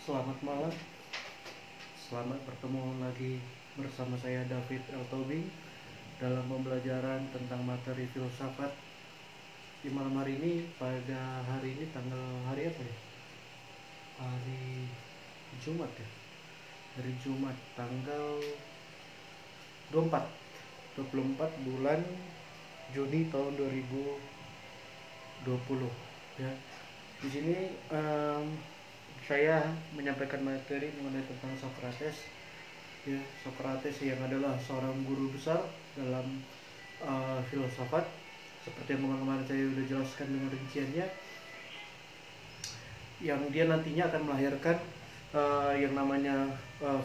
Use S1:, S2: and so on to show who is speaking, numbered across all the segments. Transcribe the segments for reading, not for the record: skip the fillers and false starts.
S1: Selamat malam, selamat bertemu lagi bersama saya David L. Tobing dalam pembelajaran tentang materi filsafat di malam hari ini. Pada hari ini hari apa ya? Hari Jumat ya? Hari Jumat tanggal 24 bulan Juni tahun 2020 ya. Di sini saya menyampaikan materi mengenai tentang Socrates ya. Socrates yang adalah seorang guru besar dalam filsafat, seperti yang kemarin saya sudah jelaskan dengan rinciannya, yang dia nantinya akan melahirkan yang namanya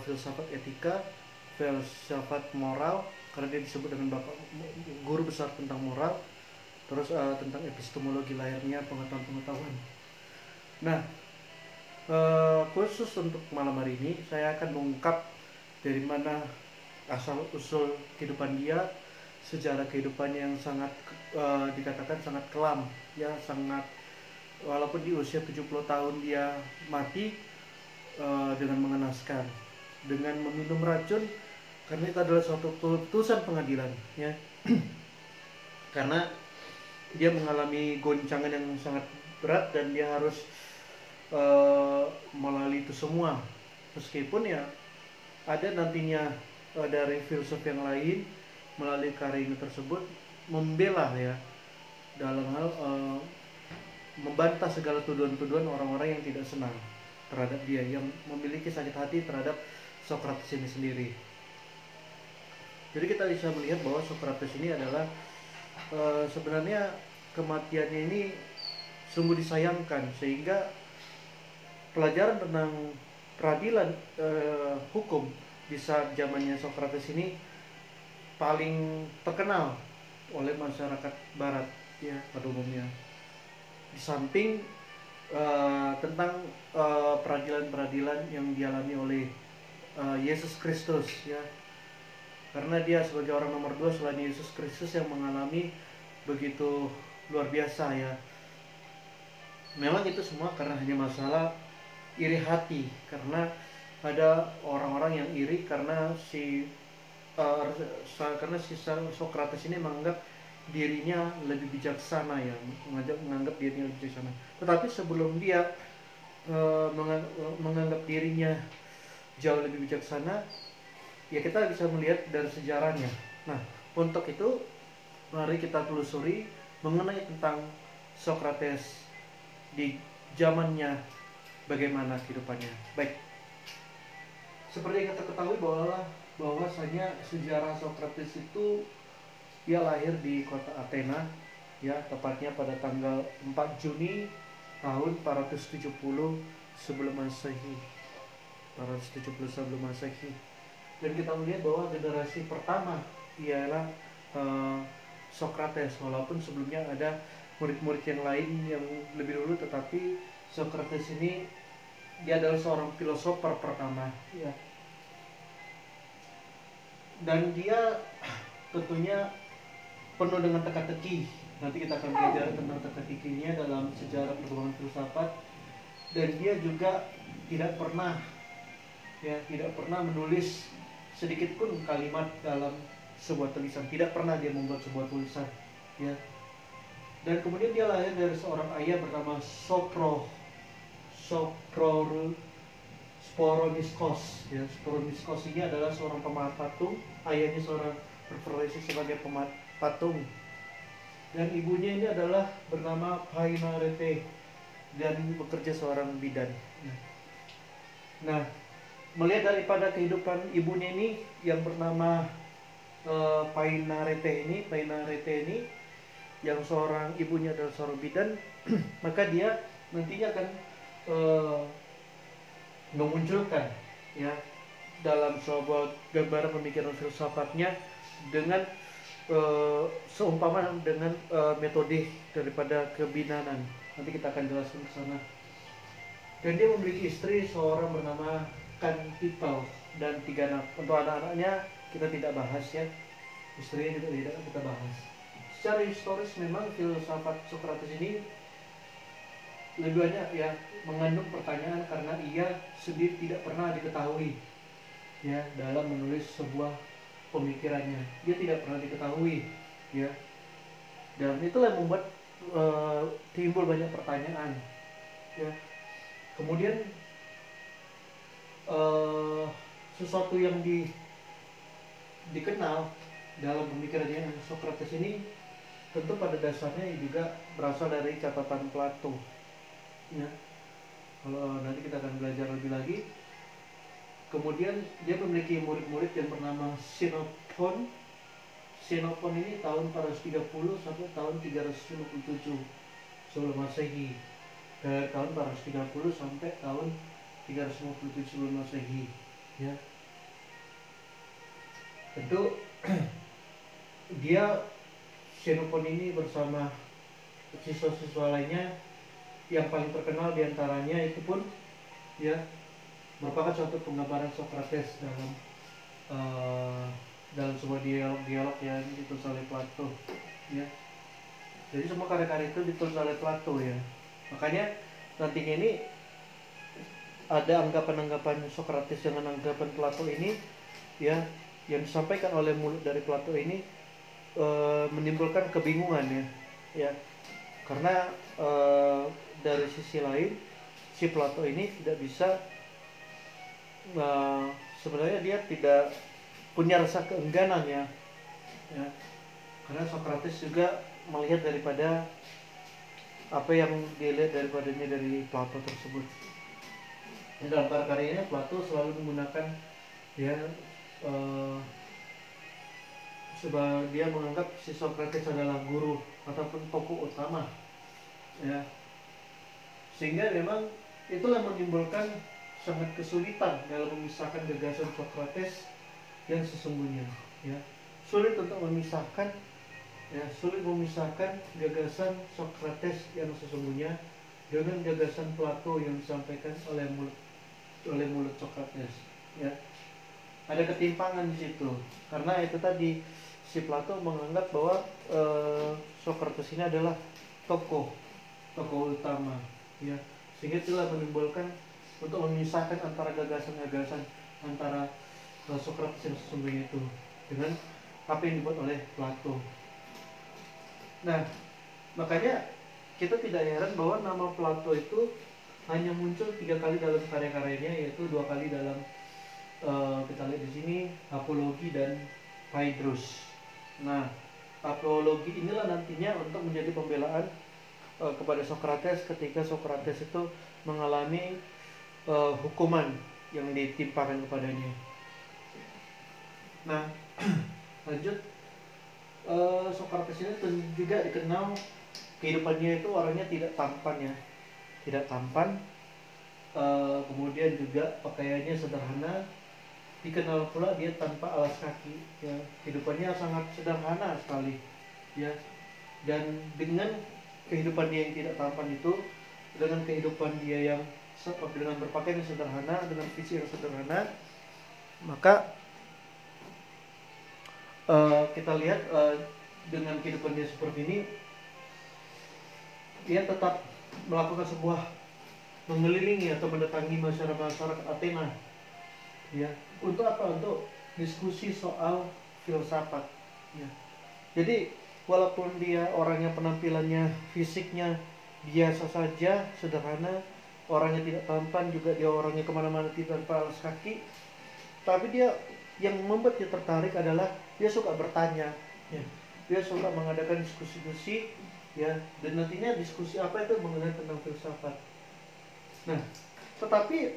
S1: filsafat etika, filsafat moral, karena dia disebut dengan bapak guru besar tentang moral. Terus tentang epistemologi lahirnya pengetahuan. Nah, khusus untuk malam hari ini saya akan mengungkap dari mana asal usul kehidupan dia, sejarah kehidupan yang sangat dikatakan sangat kelam ya, sangat, walaupun di usia 70 tahun dia mati dengan mengenaskan, dengan meminum racun, karena itu adalah suatu putusan pengadilan ya. Karena dia mengalami goncangan yang sangat berat dan dia harus melalui itu semua, meskipun ya ada nantinya dari filsuf yang lain melalui karya ini tersebut membela ya, dalam hal membantah segala tuduhan-tuduhan orang-orang yang tidak senang terhadap dia, yang memiliki sakit hati terhadap Socrates ini sendiri. Jadi kita bisa melihat bahwa Socrates ini adalah sebenarnya kematiannya ini sungguh disayangkan, sehingga pelajaran tentang peradilan hukum di saat zamannya Socrates ini paling terkenal oleh masyarakat Barat ya pada umumnya. Di samping tentang peradilan-peradilan yang dialami oleh Yesus Kristus ya, karena dia sebagai orang nomor 2 selain Yesus Kristus yang mengalami begitu luar biasa ya. Memang itu semua karena hanya masalah iri hati, karena ada orang-orang yang iri karena si Socrates ini menganggap dirinya lebih bijaksana ya, menganggap dirinya lebih bijaksana. Tetapi sebelum dia menganggap dirinya jauh lebih bijaksana, ya kita bisa melihat dari sejarahnya. Nah, untuk itu mari kita telusuri mengenai tentang Socrates di zamannya, bagaimana kehidupannya. Baik, seperti yang kita ketahui bahwasanya sejarah Socrates itu dia lahir di kota Athena ya, tepatnya pada tanggal 4 Juni tahun 470 sebelum Masehi. 470 sebelum Masehi. Dan kita melihat bahwa generasi pertama ialah Socrates, walaupun sebelumnya ada murid-murid yang lain yang lebih dulu, tetapi Socrates ini dia adalah seorang filosofer pertama ya. Dan dia tentunya penuh dengan teka-teki. Nanti kita akan belajar tentang teka-tekinya dalam sejarah perkembangan filsafat. Dan dia juga tidak pernah menulis sedikit pun kalimat dalam sebuah tulisan. Tidak pernah dia membuat sebuah tulisan ya. Dan kemudian dia lahir dari seorang ayah bernama Sporoniskos ya. Sporoniskos ini adalah seorang pemahat patung. Ayahnya seorang berprofesi sebagai pemahat patung, dan ibunya ini adalah bernama Painarete dan bekerja seorang bidan. Nah, melihat daripada kehidupan ibunya ini yang bernama Painarete ini yang seorang ibunya adalah seorang bidan, maka dia nantinya akan memunculkan ya dalam sebuah gambaran pemikiran filsafatnya dengan seumpama dengan metode daripada kebidanan. Nanti kita akan jelaskan ke sana. Dan dia memiliki istri seorang bernama Cantipel dan 3 anak. Untuk anak-anaknya kita tidak bahas ya, istrinya juga tidak kita bahas. Secara historis memang filsafat Socrates ini lebih banyak ya mengandung pertanyaan karena ia sendiri tidak pernah diketahui ya dalam menulis sebuah pemikirannya. Dia tidak pernah diketahui ya, dan itulah yang membuat timbul banyak pertanyaan ya. Kemudian sesuatu yang dikenal dalam pemikirannya Socrates ini tentu pada dasarnya juga berasal dari catatan Plato ya. Kalau nanti kita akan belajar lebih lagi. Kemudian dia memiliki murid-murid yang bernama Xenophon. Xenophon ini tahun 430 sampai tahun 357 sebelum Masehi. Dari tahun 430 sampai tahun 357 sebelum Masehi ya. Tentu dia Xenophon ini bersama siswa-siswa lainnya yang paling terkenal diantaranya itu pun ya merupakan suatu penggambaran Socrates dalam sebuah dialog yang ditulis oleh Plato ya. Jadi semua karya-karya itu ditulis oleh Plato ya. Makanya nantinya ini ada anggapan-anggapan Socrates dengan anggapan Plato ini ya, yang disampaikan oleh mulut dari Plato ini menimbulkan kebingungan ya karena dari sisi lain si Plato ini tidak bisa sebenarnya dia tidak punya rasa keengganan ya, karena Socrates juga melihat daripada apa yang dilihat daripadanya dari Plato tersebut. Dalam karya-karyanya Plato selalu menggunakan ya sebab dia menganggap si Socrates adalah guru ataupun tokoh utama ya, sehingga memang itulah menimbulkan sangat kesulitan dalam memisahkan gagasan Socrates yang sesungguhnya ya. Sulit untuk memisahkan gagasan Socrates yang sesungguhnya dengan gagasan Plato yang disampaikan oleh mulut Socrates ya. Ada ketimpangan di situ karena itu tadi si Plato menganggap bahwa Socrates ini adalah tokoh utama ya, sehingga itulah menimbulkan untuk memisahkan antara gagasan-gagasan antara Socrates yang sesungguhnya itu dengan apa yang dibuat oleh Plato. Nah, makanya kita tidak heran bahwa nama Plato itu hanya muncul 3 kali dalam karya-karyanya, yaitu 2 kali dalam kita lihat di sini Apologi dan Phaedrus. Nah, Apologi inilah nantinya untuk menjadi pembelaan kepada Socrates ketika Socrates itu mengalami hukuman yang ditimpakan kepadanya. Nah, lanjut, Socrates ini juga dikenal kehidupannya itu orangnya tidak tampan ya, kemudian juga pakaiannya sederhana, dikenal pula dia tanpa alas kaki ya, kehidupannya sangat sederhana sekali ya. Dan dengan kehidupan dia yang tidak tampan itu, dengan kehidupan dia yang dengan berpakaian yang sederhana, dengan fisik yang sederhana, maka kita lihat dengan kehidupan dia seperti ini, dia tetap melakukan sebuah mengelilingi atau mendatangi masyarakat Athena ya. Untuk apa? Untuk diskusi soal filsafat ya. Jadi walaupun dia orangnya penampilannya, fisiknya biasa saja, sederhana, orangnya tidak tampan, juga dia orangnya kemana-mana tidak tanpa alas kaki, tapi dia yang membuat dia tertarik adalah dia suka bertanya ya. Dia suka mengadakan diskusi ya, dan nantinya diskusi apa itu mengenai tentang filsafat. Nah, tetapi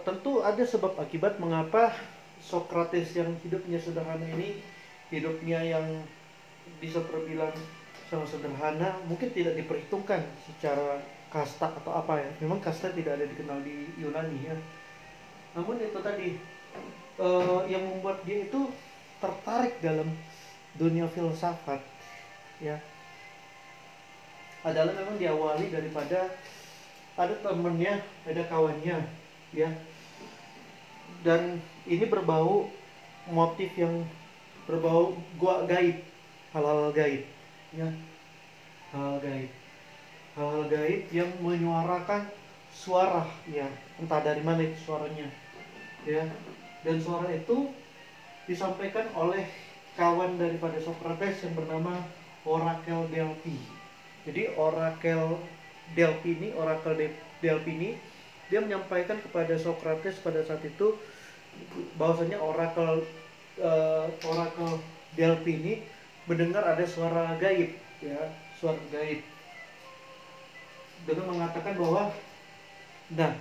S1: tentu ada sebab akibat mengapa Socrates yang hidupnya sederhana ini, hidupnya yang bisa terbilang sangat sederhana, mungkin tidak diperhitungkan secara kasta atau apa ya. Memang kasta tidak ada dikenal di Yunani ya. Namun itu tadi yang membuat dia itu tertarik dalam dunia filsafat ya, adalah memang diawali daripada ada temennya, ada kawannya ya, dan ini berbau motif yang berbau gaib, hal-hal gaib ya, hal gaib. hal-hal gaib yang menyuarakan suara, ya entah dari mana itu suaranya, ya. Dan suara itu disampaikan oleh kawan daripada Socrates yang bernama Oracle Delphi. Jadi Oracle Delphi ini dia menyampaikan kepada Socrates pada saat itu bahwasanya Oracle Delphi ini mendengar ada suara gaib, ya, suara gaib, dengan mengatakan bahwa, nah,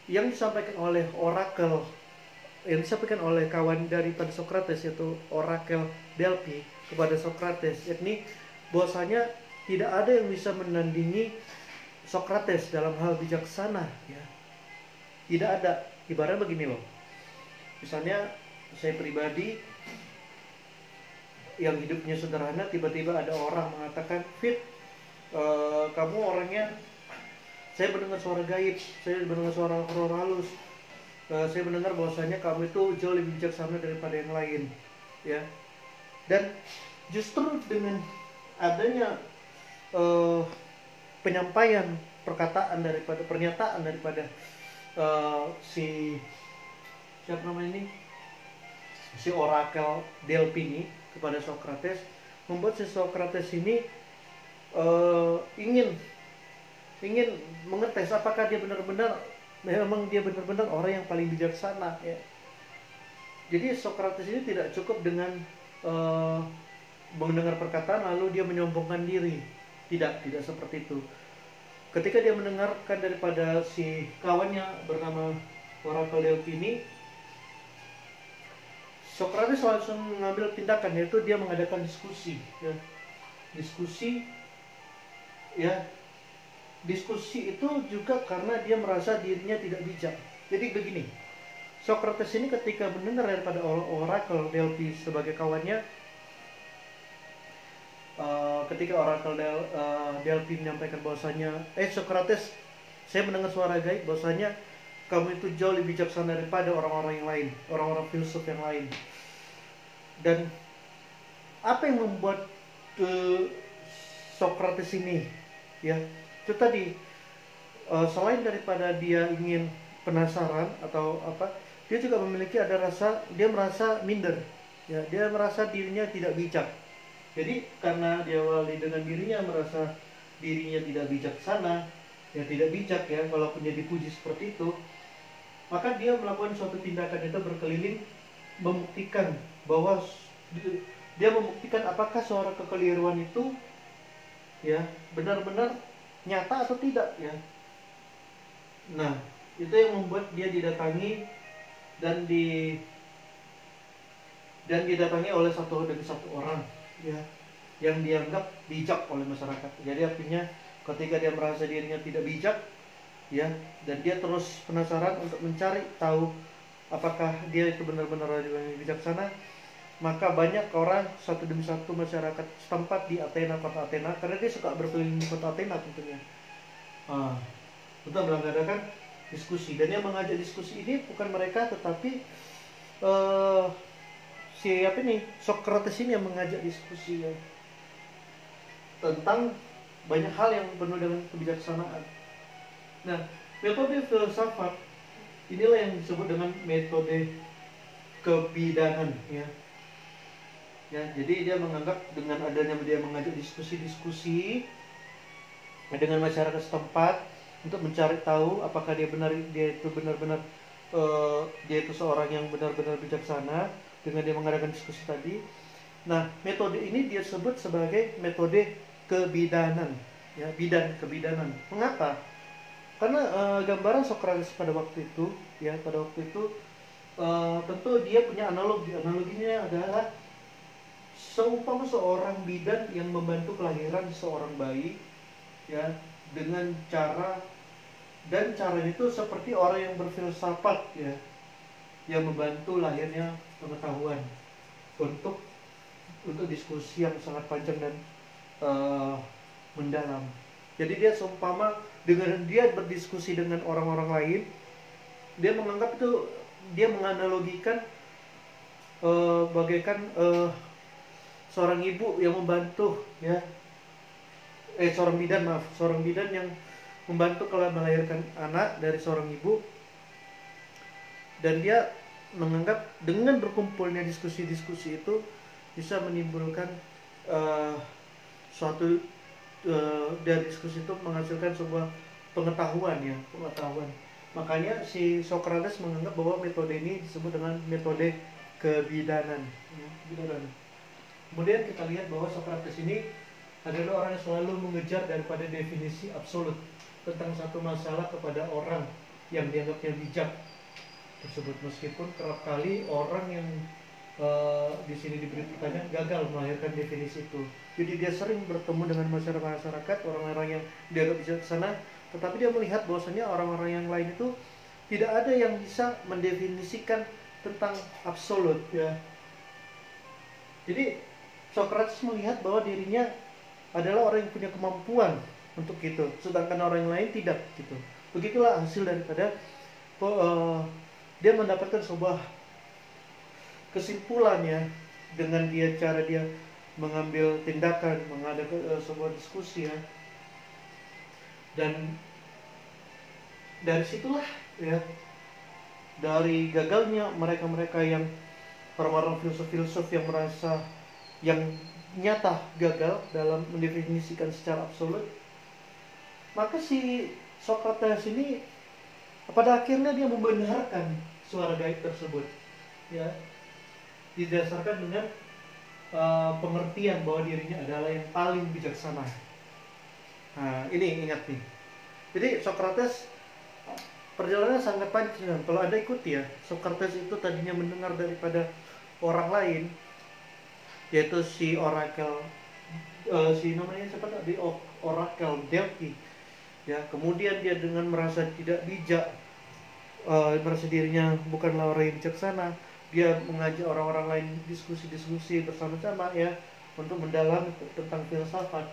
S1: yang disampaikan oleh kawan daripada Socrates, yaitu Oracle Delphi, kepada Socrates, yakni bahwasanya tidak ada yang bisa menandingi Socrates dalam hal bijaksana, ya. Tidak ada. Ibaratnya begini loh, misalnya saya pribadi yang hidupnya sederhana, tiba-tiba ada orang mengatakan, Fit, kamu orangnya, saya mendengar suara gaib, saya mendengar suara roh halus, saya mendengar bahwasanya kamu itu jauh lebih bijaksana daripada yang lain, ya. Dan justru dengan adanya penyampaian pernyataan daripada si siapa namanya ini, si Oracle Delphi ini kepada Socrates, membuat si Socrates ini ingin mengetes apakah dia benar-benar orang yang paling bijaksana, ya. Jadi Socrates ini tidak cukup dengan mendengar perkataan lalu dia menyombongkan diri. Tidak seperti itu. Ketika dia mendengarkan daripada si kawannya bernama Oracle Delphi ini, Socrates langsung mengambil tindakan, yaitu dia mengadakan diskusi, ya. Diskusi itu juga karena dia merasa dirinya tidak bijak. Jadi begini, Socrates ini ketika mendengar daripada Oracle Delphi sebagai kawannya, ketika Oracle Delphi menyampaikan bahwasanya, Socrates, saya mendengar suara gaib bahwasanya kamu itu jauh lebih bijaksana daripada orang-orang yang lain, orang-orang filsuf yang lain. Dan apa yang membuat Socrates ini, ya, itu tadi, selain daripada dia ingin penasaran atau apa, dia juga memiliki dia merasa minder, ya, dia merasa dirinya tidak bijak. Jadi karena diawali dengan dirinya merasa dirinya tidak bijaksana, ya tidak bijak, ya, walaupun dia dipuji seperti itu, maka dia melakukan suatu tindakan itu berkeliling membuktikan bahwa dia membuktikan apakah suara kekeliruan itu, ya, benar-benar nyata atau tidak, ya. Nah, itu yang membuat dia didatangi oleh satu demi satu orang, ya, yang dianggap bijak oleh masyarakat. Jadi artinya ketika dia merasa dirinya tidak bijak, ya, dan dia terus penasaran untuk mencari tahu apakah dia itu benar-benar orang yang bijaksana, maka banyak orang satu demi satu masyarakat setempat di kota Athena, karena dia suka berkeliling di kota Athena tentunya, untuk mengadakan diskusi. Dan yang mengajak diskusi ini bukan mereka, tetapi Socrates ini yang mengajak diskusi, ya, tentang banyak hal yang penuh dengan kebijaksanaan. Nah, metode filsafat inilah yang disebut dengan metode kebidanan, ya. Ya, jadi dia menganggap dengan adanya dia mengajak diskusi-diskusi dengan masyarakat setempat untuk mencari tahu apakah dia itu benar-benar dia itu seorang yang benar-benar bijaksana, dengan dia mengadakan diskusi tadi. Nah, metode ini dia sebut sebagai metode kebidanan, ya, kebidanan. Mengapa? Karena gambaran Socrates pada waktu itu, ya, tentu dia punya analoginya adalah seumpama seorang bidan yang membantu kelahiran seorang bayi, ya, dengan cara itu seperti orang yang berfilsafat, ya, yang membantu lahirnya pengetahuan untuk diskusi yang sangat panjang dan mendalam. Jadi dia seumpama dengan dia berdiskusi dengan orang-orang lain, dia menganggap itu, dia menganalogikan bagaikan seorang ibu yang membantu, ya, seorang bidan, maaf, seorang bidan yang membantu kalau melahirkan anak dari seorang ibu, dan dia menganggap dengan berkumpulnya diskusi-diskusi itu bisa menimbulkan uh, suatu dari diskusi itu menghasilkan sebuah pengetahuan ya, pengetahuan. Makanya si Socrates menganggap bahwa metode ini disebut dengan metode kebidanan. Ya, kebidanan. Kemudian kita lihat bahwa Socrates ini adalah orang yang selalu mengejar daripada definisi absolut tentang satu masalah kepada orang yang dianggapnya bijak tersebut, meskipun kerap kali orang yang di sini diberi pertanyaan gagal melahirkan definisi itu. Jadi dia sering bertemu dengan masyarakat, orang-orang yang dianggap bijaksana, tetapi dia melihat bahwasanya orang-orang yang lain itu tidak ada yang bisa mendefinisikan tentang absolut ya. Jadi Socrates melihat bahwa dirinya adalah orang yang punya kemampuan untuk itu, sedangkan orang yang lain tidak gitu. Begitulah hasil daripada dia mendapatkan sebuah kesimpulannya dengan cara dia mengambil tindakan, mengadakan sebuah diskusi ya. Dan dari situlah ya, dari gagalnya mereka-mereka yang orang-orang filsuf-filsuf yang merasa yang nyata gagal dalam mendefinisikan secara absolut, maka si Socrates ini pada akhirnya dia membenarkan suara gaib tersebut ya, didasarkan dengan pengertian bahwa dirinya adalah yang paling bijaksana. Nah, ini ingat nih. Jadi Socrates perjalanannya sangat panjang. Kalau Anda ikuti ya, Socrates itu tadinya mendengar daripada orang lain, yaitu si Oracle, si namanya siapa tadi, Oracle Delphi. Ya, kemudian dia dengan merasa tidak bijak, merasa dirinya bukanlah orang yang bijaksana, dia mengajak orang-orang lain diskusi-diskusi bersama-sama ya, untuk mendalami tentang filsafat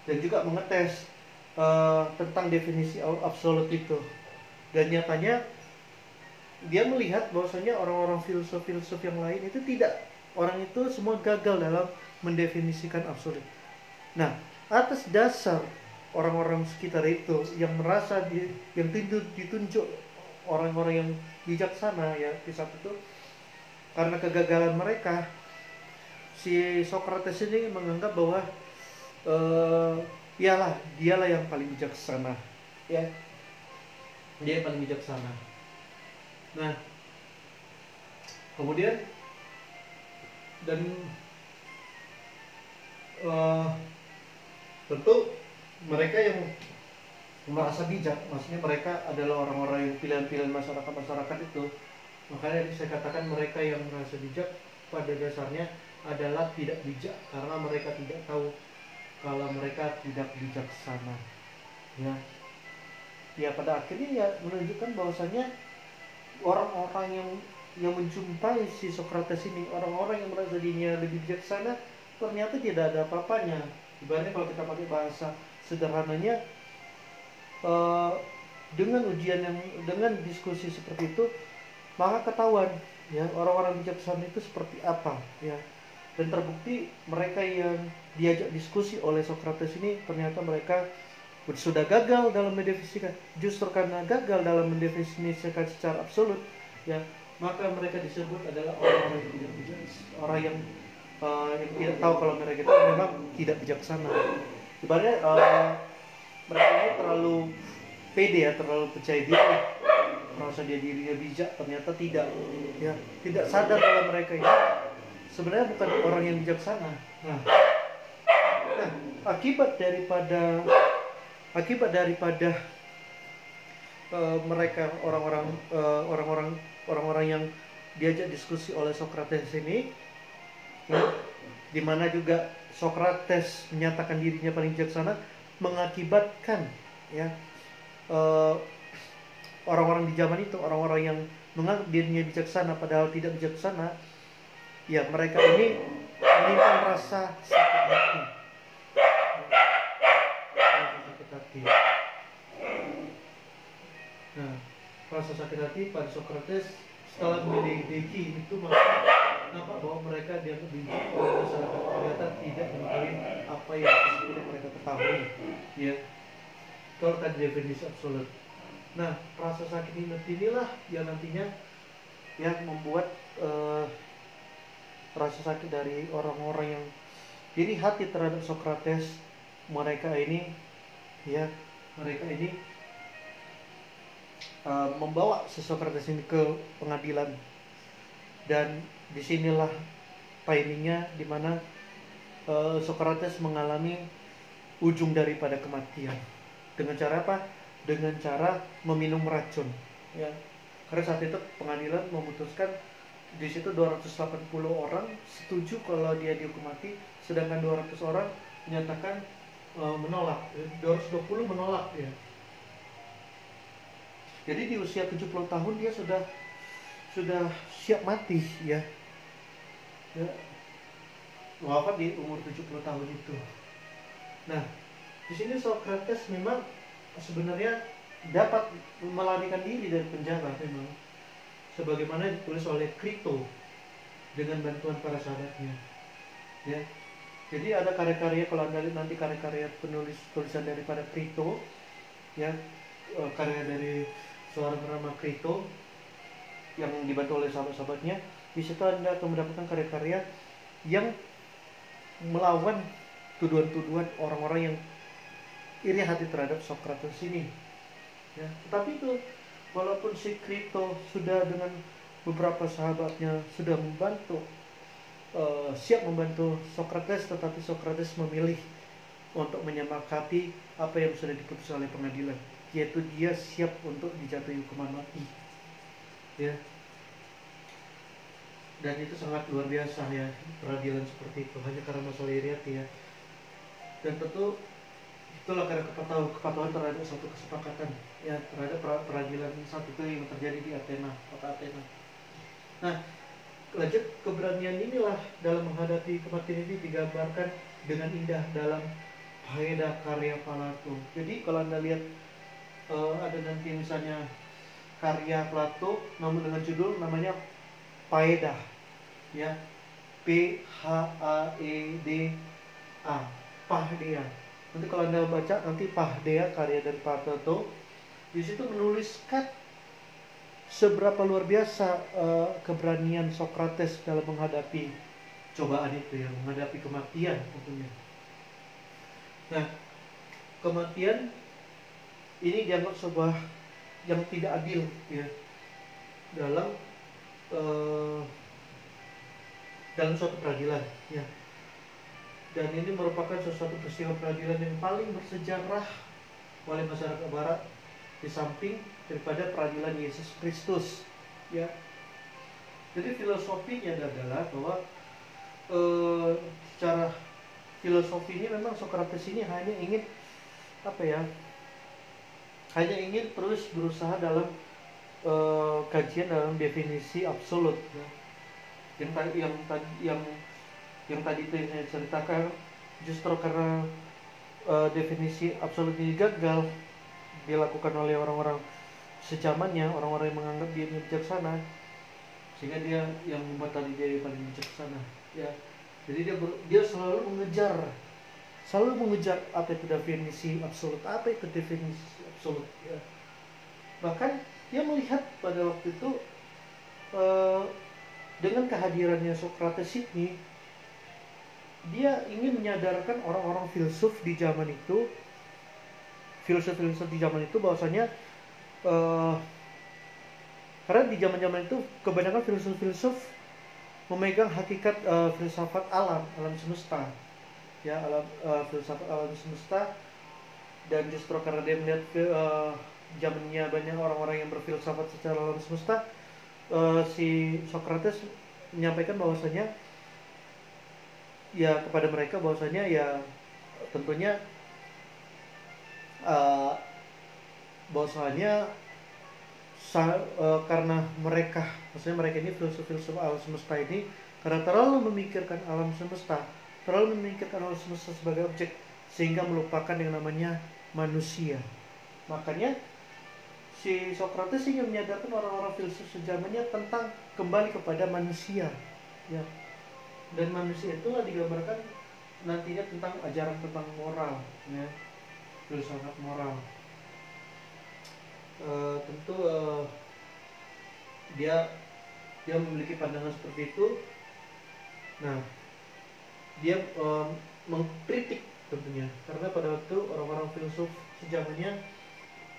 S1: dan juga mengetes tentang definisi absolut itu. Dan nyatanya dia melihat bahwasanya orang-orang filsuf-filsuf yang lain itu tidak, orang itu semua gagal dalam mendefinisikan absolut. Nah, atas dasar orang-orang sekitar itu yang merasa yang ditunjuk orang-orang yang bijaksana ya di saat itu, karena kegagalan mereka, si Socrates ini menganggap bahwa dialah yang paling bijaksana ya, dia yang paling bijaksana. Nah, kemudian dan tentu mereka yang merasa bijak, maksudnya mereka adalah orang-orang yang pilihan-pilihan masyarakat itu. Makanya saya katakan mereka yang merasa bijak pada dasarnya adalah tidak bijak karena mereka tidak tahu kalau mereka tidak bijaksana ya. Ya pada akhirnya ya menunjukkan bahwasanya orang-orang yang menjumpai si Socrates ini, orang-orang yang merasa dirinya lebih bijaksana, ternyata tidak ada apa-apanya. Ibaratnya kalau kita pakai bahasa sederhananya, dengan ujian dengan diskusi seperti itu, maka ketahuan ya orang-orang bijaksana itu seperti apa ya. Dan terbukti mereka yang diajak diskusi oleh Socrates ini ternyata mereka sudah gagal dalam mendefinisikan. Justru karena gagal dalam mendefinisikan secara absolut ya, maka mereka disebut adalah orang-orang yang tidak bijaksana, orang yang tidak tahu kalau mereka itu memang tidak bijaksana. Ibaratnya mereka ini terlalu pede ya, terlalu percaya diri, merasa dirinya bijak, ternyata tidak ya, tidak sadar kalau mereka ini sebenarnya bukan orang yang bijaksana. Nah akibat daripada mereka orang-orang yang diajak diskusi oleh Socrates ini ya, dimana juga Socrates menyatakan dirinya paling bijaksana, mengakibatkan ya orang-orang di zaman itu, orang-orang yang menganggap dirinya bijaksana padahal tidak bijaksana ya, mereka ini menyimpan rasa sakit hati. Nah, rasa sakit hati pada Socrates setelah menyelidiki itu, maka nampak bahwa mereka dianggap bijak oleh masyarakat, ternyata tidak mengetahui apa yang sesungguhnya mereka ketahui, ya. Kalau tadi definisi absolut. Nah, rasa sakit inilah yang nantinya yang membuat rasa sakit dari orang-orang yang iri hati terhadap Sokrates. Mereka ini membawa si Sokrates ini ke pengadilan, dan disinilah timingnya dimana Sokrates mengalami ujung daripada kematian. Dengan cara apa? Dengan cara meminum racun, ya. Karena saat itu pengadilan memutuskan di situ 280 orang setuju kalau dia dihukum mati, sedangkan 200 orang menyatakan menolak. 220 menolak, ya. Jadi di usia 70 tahun dia sudah siap mati, ya. Wafat di umur 70 tahun itu. Nah, di sini Sokrates memang sebenarnya dapat melarikan diri dari penjara memang, sebagaimana ditulis oleh Krito dengan bantuan para sahabatnya, ya. Jadi ada karya-karya, kalau Anda lihat nanti karya-karya tulisan daripada Krito, ya, karya dari seorang bernama Krito yang dibantu oleh sahabat-sahabatnya. Di situ Anda akan mendapatkan karya-karya yang melawan tuduhan-tuduhan orang-orang yang iri hati terhadap Sokrates ini, ya. Tetapi itu, walaupun si Krito sudah dengan beberapa sahabatnya sudah siap membantu Sokrates, tetapi Sokrates memilih untuk menyepakati apa yang sudah diputuskan oleh pengadilan, yaitu dia siap untuk dijatuhi hukuman mati, ya. Dan itu sangat luar biasa, ya, peradilan seperti itu hanya karena masalah iri hati, ya. Dan tentu itulah karena kepatuhan terhadap suatu kesepakatan, ya, terhadap peradilan saat itu yang terjadi di Athena, kota Athena. Nah, lanjut, keberanian inilah dalam menghadapi kematian ini digambarkan dengan indah dalam Phaeda karya Plato. Jadi kalau Anda lihat ada nanti misalnya karya Plato namun dengan judul namanya Phaeda, ya, Phaeda, Phaedea. Nanti kalau Anda baca nanti Phaedea karya dari Plato, di situ menuliskan seberapa luar biasa keberanian Sokrates dalam menghadapi cobaan itu, ya, menghadapi kematian tentunya. Nah, kematian ini dianggap sebuah yang tidak adil, ya, dalam suatu peradilan, ya. Dan ini merupakan sesuatu peristiwa peradilan yang paling bersejarah oleh masyarakat Barat, di samping daripada peradilan Yesus Kristus, ya. Jadi filosofinya adalah bahwa secara filosofinya memang Sokrates ini hanya ingin hanya ingin terus berusaha dalam kajian dalam definisi absolut, ya. Yang tadi itu yang saya ceritakan, justru karena definisi absolut ini gagal dilakukan oleh orang-orang sejamannya, orang-orang yang menganggap dia bijaksana, sehingga dia yang membuat tadi dia paling bijaksana, ya. Jadi dia selalu mengejar apa itu definisi absolut, ya. Bahkan dia melihat pada waktu itu dengan kehadirannya Sokrates ini, dia ingin menyadarkan orang-orang filsuf di zaman itu, bahwasanya karena di zaman-zaman itu kebanyakan filsuf memegang hakikat filsafat alam semesta, ya, filsafat alam semesta. Dan justru karena dia melihat zamannya banyak orang-orang yang berfilsafat secara alam semesta, si Sokrates menyampaikan bahwasanya, ya, kepada mereka bahwasanya, ya, tentunya bahwasanya karena mereka ini filsuf alam semesta ini, karena terlalu memikirkan alam semesta sebagai objek, sehingga melupakan yang namanya manusia. Makanya si Sokrates ingin menyadarkan orang-orang filsuf sejamannya tentang kembali kepada manusia, ya. Dan manusia itulah digambarkan nantinya tentang ajaran tentang moral, ya, filsafat moral. Tentu dia dia memiliki pandangan seperti itu. Nah, dia mengkritik tentunya, karena pada waktu orang-orang filsuf sejamannya,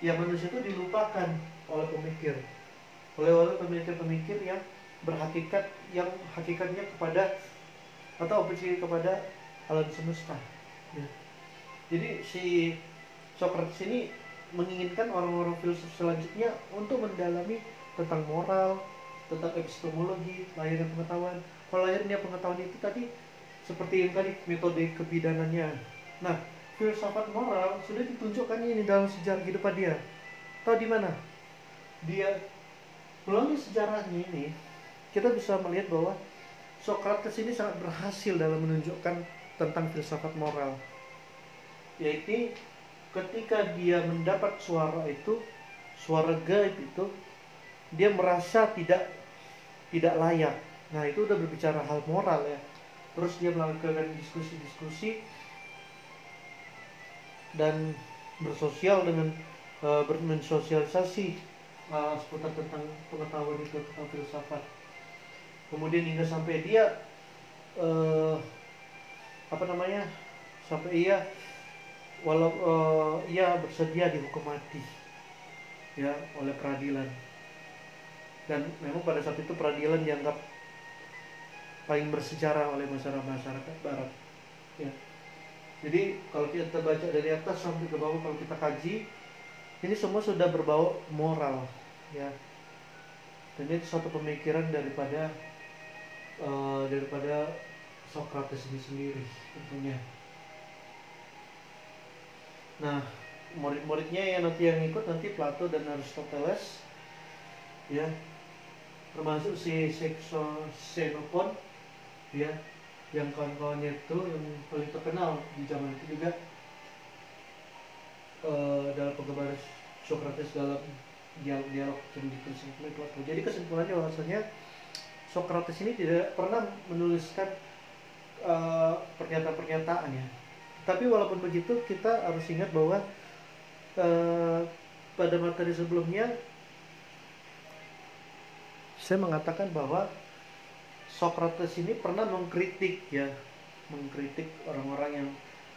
S1: ya manusia itu dilupakan oleh pemikir, oleh pemikir-pemikir yang berhakikat, yang hakikatnya kepada atau percaya kepada alam semesta, ya. Jadi si Socrates ini menginginkan orang-orang filsuf selanjutnya untuk mendalami tentang moral, tentang epistemologi, lahirnya pengetahuan. Kalau lahirnya pengetahuan itu tadi seperti yang tadi metode kebidanannya. Nah, filsafat moral sudah ditunjukkan ini dalam sejarah kehidupan dia. Tahu di mana? Dia melalui sejarahnya ini kita bisa melihat bahwa Socrates ini sangat berhasil dalam menunjukkan tentang filsafat moral, yaitu ketika dia mendapat suara itu, suara gaib itu, dia merasa tidak layak. Nah, itu udah berbicara hal moral, ya. Terus dia melakukan diskusi-diskusi dan bersosial dengan bersosialisasi seputar tentang pengetahuan itu, tentang filsafat. Kemudian hingga sampai dia sampai ia bersedia dihukum mati, ya, oleh peradilan. Dan memang pada saat itu peradilan dianggap paling bersejarah oleh masyarakat barat, ya. Jadi kalau kita baca dari atas sampai ke bawah, kalau kita kaji, ini semua sudah berbau moral, ya. Dan ini suatu pemikiran daripada Socrates ini sendiri tentunya. Nah, murid-muridnya yang ikut nanti Plato dan Aristoteles, ya, termasuk si Xenophon, ya, yang kawan-kawannya itu yang paling terkenal di zaman itu juga dalam penggemar Socrates dalam dialog yang dituliskan oleh Plato. Jadi kesimpulannya bahwasanya Socrates ini tidak pernah menuliskan pernyataan-pernyataannya. Tapi walaupun begitu, kita harus ingat bahwa pada materi sebelumnya saya mengatakan bahwa Socrates ini pernah mengkritik orang-orang yang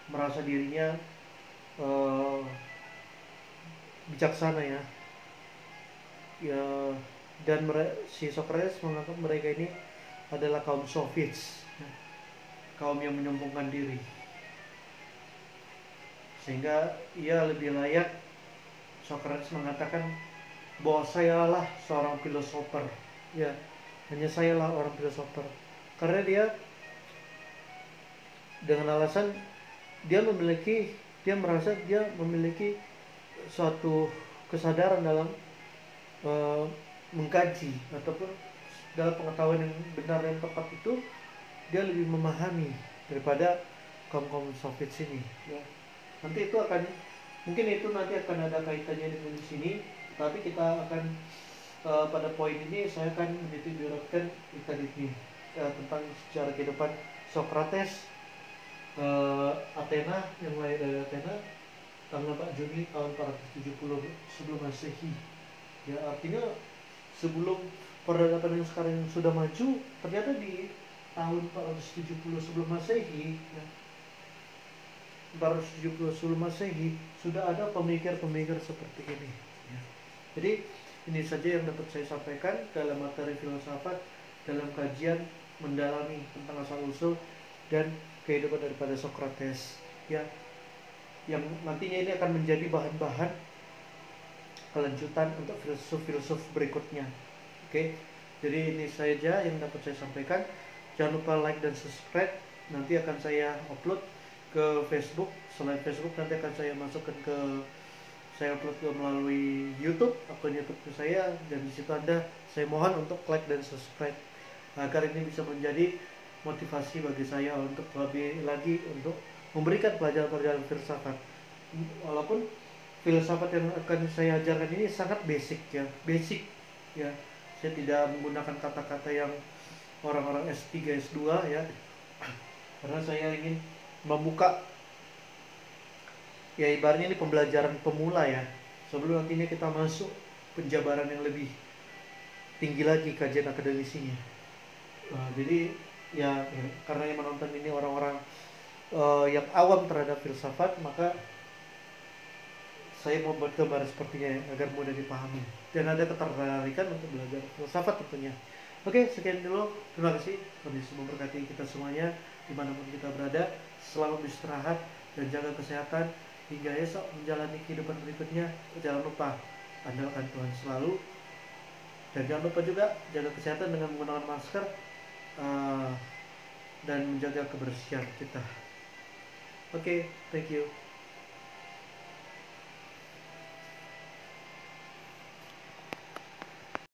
S1: merasa dirinya bijaksana, ya. Dan si Socrates menganggap mereka ini adalah kaum sophists, kaum yang menyombongkan diri, sehingga ia lebih layak, Socrates mengatakan bahwa sayalah seorang filosofer, ya, hanya sayalah orang filosofer, karena dia dengan alasan dia merasa dia memiliki suatu kesadaran dalam mengkaji ataupun dalam pengetahuan yang benar dan tepat itu, dia lebih memahami daripada kaum Soviets ini, ya. Nanti itu mungkin nanti akan ada kaitannya dengan di sini, tapi kita akan pada poin ini saya akan menitibatkan tadi ini tentang sejarah kehidupan Socrates, Athena, yang lahir dari Athena tanggal 4 Juni tahun 470 sebelum Masehi, ya. Artinya sebelum peradaban yang sekarang sudah maju, ternyata di tahun 470 sebelum Masehi, ya, 470 sebelum Masehi sudah ada pemikir-pemikir seperti ini, ya. Jadi ini saja yang dapat saya sampaikan dalam materi filsafat, dalam kajian mendalami tentang asal-usul dan kehidupan daripada Socrates, ya, yang nantinya ini akan menjadi bahan-bahan kelanjutan untuk filsuf-filsuf berikutnya. Oke, jadi ini saja yang dapat saya sampaikan. Jangan lupa like dan subscribe. Nanti akan saya upload ke Facebook. Selain Facebook, nanti akan saya masukkan saya upload melalui YouTube, akun YouTube saya, dan di situ saya mohon untuk like dan subscribe agar ini bisa menjadi motivasi bagi saya untuk lebih lagi untuk memberikan pelajaran-pelajaran filsafat. Walaupun filsafat yang akan saya ajarkan ini sangat basic, ya. Saya tidak menggunakan kata-kata yang orang-orang S3, S2, ya, karena saya ingin membuka, ya ibaratnya ini pembelajaran pemula ya, sebelum nantinya kita masuk penjabaran yang lebih tinggi lagi kajian akademisinya. Jadi ya, karena yang menonton ini orang-orang yang awam terhadap filsafat, maka saya mau buat gambar sepertinya ya, agar mudah dipahami dan ada ketertarikan untuk belajar filsafat tentunya. Oke, sekian dulu. Terima kasih. Tuhan Yesus memberkati kita semuanya dimanapun kita berada. Selamat beristirahat dan jaga kesehatan hingga esok menjalani kehidupan berikutnya. Jangan lupa andalkan Tuhan selalu, dan jangan lupa juga jaga kesehatan dengan menggunakan masker dan menjaga kebersihan kita. Oke, thank you.